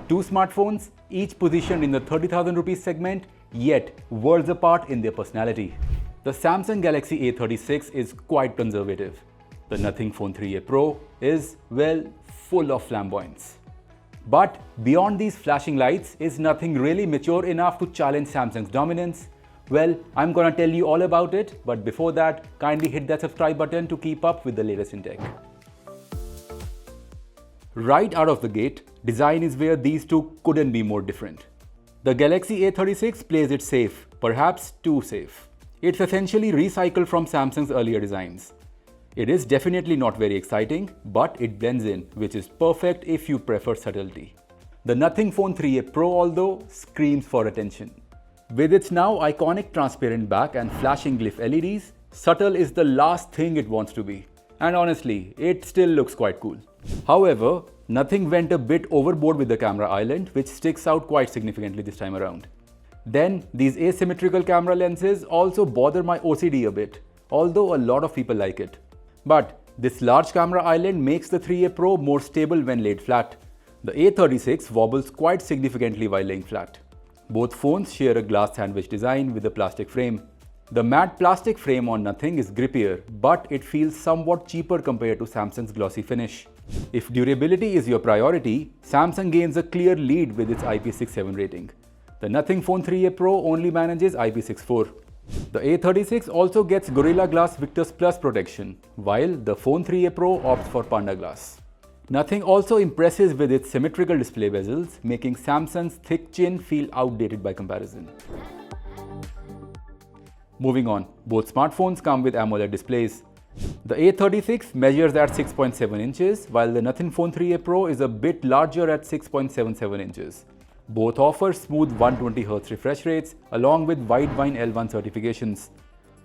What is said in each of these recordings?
Two smartphones, each positioned in the 30,000 rupees segment, yet worlds apart in their personality. The Samsung Galaxy A36 is quite conservative. The Nothing Phone 3a Pro is, well, full of flamboyance. But beyond these flashing lights, is nothing really mature enough to challenge Samsung's dominance? Well, I'm gonna tell you all about it, but before that, kindly hit that subscribe button to keep up with the latest in tech. Right out of the gate, design is where these two couldn't be more different. The Galaxy A36 plays it safe, perhaps too safe. It's essentially recycled from Samsung's earlier designs. It is definitely not very exciting, but it blends in, which is perfect if you prefer subtlety. The Nothing Phone 3a Pro, although, screams for attention. With its now iconic transparent back and flashing glyph LEDs, subtle is the last thing it wants to be. And honestly, it still looks quite cool. However, Nothing went a bit overboard with the camera island, which sticks out quite significantly this time around. Then, these asymmetrical camera lenses also bother my OCD a bit, although a lot of people like it. But this large camera island makes the 3a Pro more stable when laid flat. The A36 wobbles quite significantly while laying flat. Both phones share a glass sandwich design with a plastic frame. The matte plastic frame on Nothing is grippier, but it feels somewhat cheaper compared to Samsung's glossy finish. If durability is your priority, Samsung gains a clear lead with its IP67 rating. The Nothing Phone 3a Pro only manages IP64. The A36 also gets Gorilla Glass Victus Plus protection, while the Phone 3a Pro opts for Panda Glass. Nothing also impresses with its symmetrical display bezels, making Samsung's thick chin feel outdated by comparison. Moving on, both smartphones come with AMOLED displays. The A36 measures at 6.7 inches, while the Nothing Phone 3a Pro is a bit larger at 6.77 inches. Both offer smooth 120Hz refresh rates, along with Widevine L1 certifications.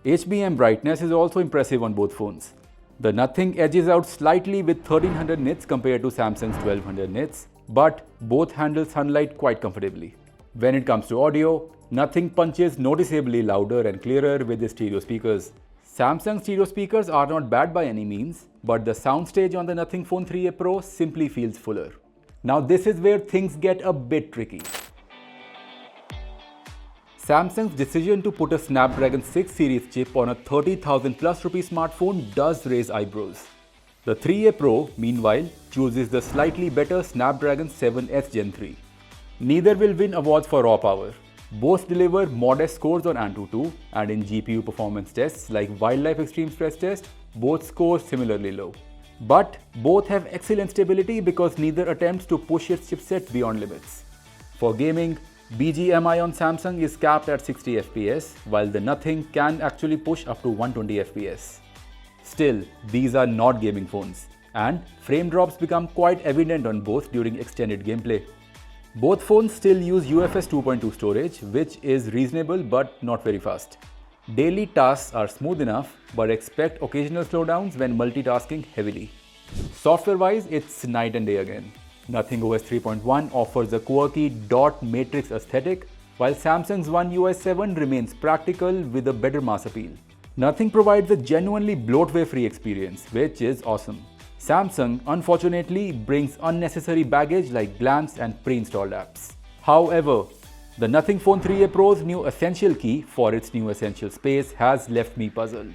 HBM brightness is also impressive on both phones. The Nothing edges out slightly with 1300 nits compared to Samsung's 1200 nits, but both handle sunlight quite comfortably. When it comes to audio, Nothing punches noticeably louder and clearer with the stereo speakers. Samsung stereo speakers are not bad by any means, but the soundstage on the Nothing Phone 3a Pro simply feels fuller. Now this is where things get a bit tricky. Samsung's decision to put a Snapdragon 6 series chip on a 30,000 plus rupee smartphone does raise eyebrows. The 3a Pro, meanwhile, chooses the slightly better Snapdragon 7S Gen 3. Neither will win awards for raw power. Both deliver modest scores on AnTuTu, and in GPU performance tests like Wildlife Extreme Stress Test, both score similarly low. But both have excellent stability because neither attempts to push its chipset beyond limits. For gaming, BGMI on Samsung is capped at 60 FPS, while the Nothing can actually push up to 120 FPS. Still, these are not gaming phones, and frame drops become quite evident on both during extended gameplay. Both phones still use UFS 2.2 storage, which is reasonable but not very fast. Daily tasks are smooth enough, but expect occasional slowdowns when multitasking heavily. Software-wise, it's night and day again. Nothing OS 3.1 offers a quirky dot matrix aesthetic, while Samsung's OneUI 7 remains practical with a better mass appeal. Nothing provides a genuinely bloatware-free experience, which is awesome. Samsung, unfortunately, brings unnecessary baggage like glance and pre-installed apps. However, the Nothing Phone 3a Pro's new Essential key for its new Essential space has left me puzzled.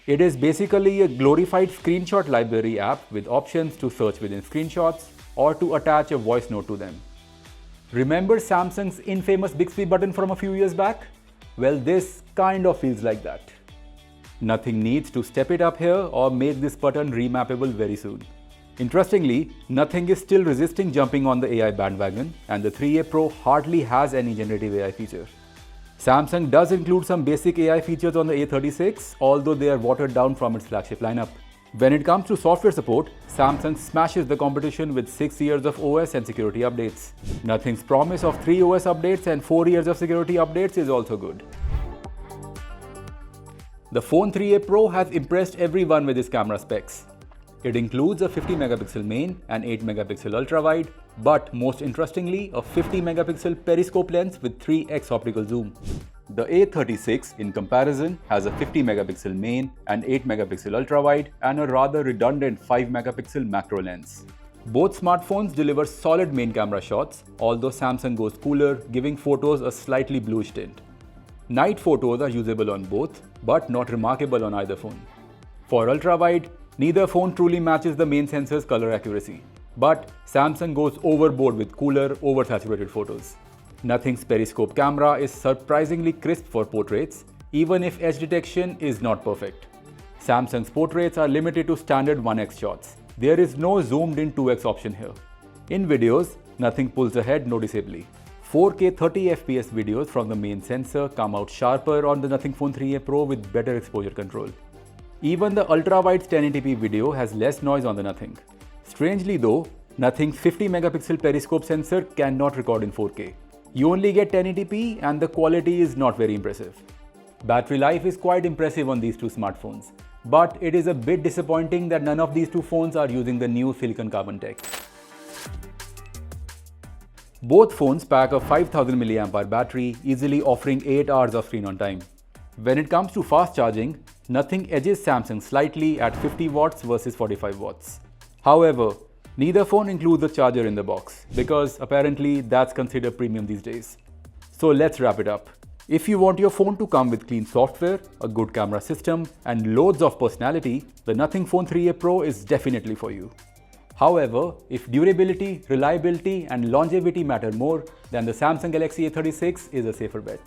It is basically a glorified screenshot library app with options to search within screenshots or to attach a voice note to them. Remember Samsung's infamous Bixby button from a few years back? Well, this kind of feels like that. Nothing needs to step it up here or make this button remappable very soon. Interestingly, Nothing is still resisting jumping on the AI bandwagon, and the 3a Pro hardly has any generative AI feature. Samsung does include some basic AI features on the A36, although they are watered down from its flagship lineup. When it comes to software support, Samsung smashes the competition with 6 years of OS and security updates. Nothing's promise of 3 OS updates and 4 years of security updates is also good. The Phone 3a Pro has impressed everyone with its camera specs. It includes a 50 megapixel main and 8 megapixel ultra-wide, but most interestingly, a 50 megapixel periscope lens with 3x optical zoom. The A36, in comparison, has a 50 megapixel main and 8 megapixel ultra-wide and a rather redundant 5 megapixel macro lens. Both smartphones deliver solid main camera shots, although Samsung goes cooler, giving photos a slightly bluish tint. Night photos are usable on both, but not remarkable on either phone. For ultra-wide, neither phone truly matches the main sensor's color accuracy, but Samsung goes overboard with cooler, oversaturated photos. Nothing's periscope camera is surprisingly crisp for portraits, even if edge detection is not perfect. Samsung's portraits are limited to standard 1x shots. There is no zoomed in 2x option here. In videos, nothing pulls ahead noticeably. 4K 30fps videos from the main sensor come out sharper on the Nothing Phone 3a Pro with better exposure control. Even the ultra-wide 1080p video has less noise on the Nothing. Strangely though, Nothing's 50 megapixel periscope sensor cannot record in 4K. You only get 1080p and the quality is not very impressive. Battery life is quite impressive on these two smartphones, but it is a bit disappointing that none of these two phones are using the new silicon carbon tech. Both phones pack a 5000 mAh battery, easily offering 8 hours of screen on time. When it comes to fast charging, Nothing edges Samsung slightly at 50 watts versus 45 watts. However, neither phone includes a charger in the box, because apparently that's considered premium these days. So let's wrap it up. If you want your phone to come with clean software, a good camera system, and loads of personality, the Nothing Phone 3a Pro is definitely for you. However, if durability, reliability, and longevity matter more, then the Samsung Galaxy A36 is a safer bet.